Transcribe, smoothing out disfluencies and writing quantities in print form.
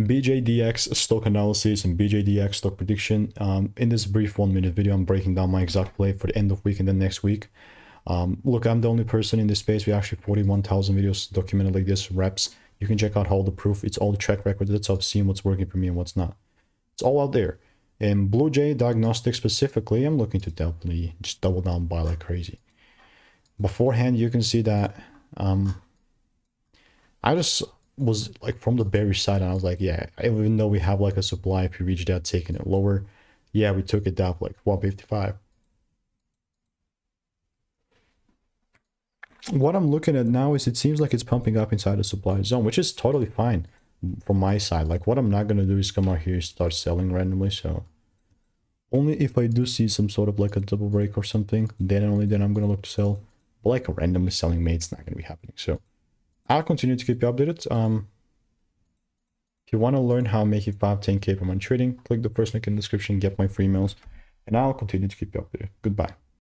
BJDX stock analysis and BJDX stock prediction. In this brief 1-minute video, I'm breaking down my exact play for the end of week and then next week. Look, I'm the only person in this space. We actually 41,000 videos documented like this, reps. You can check out all the proof. It's all the track record. That's how I've seen what's working for me and what's not. It's all out there. In Bluejay Diagnostics specifically, I'm looking to definitely just double down, buy like crazy. Beforehand, you can see that I just was like from the bearish side, and I was like, yeah, even though we have like a supply, if we reach that, taking it lower, yeah, we took it down like 155. What I'm looking at now is it seems like it's pumping up inside the supply zone, which is totally fine from my side. Like, what I'm not going to do is come out here and start selling randomly. So only if I do see some sort of like a double break or something, then only then I'm going to look to sell. But like a randomly selling mate, it's not going to be happening. So I'll continue to keep you updated. If you want to learn how I'm making 5-10K per month trading, click the first link in the description, get my free emails, and I'll continue to keep you updated. Goodbye.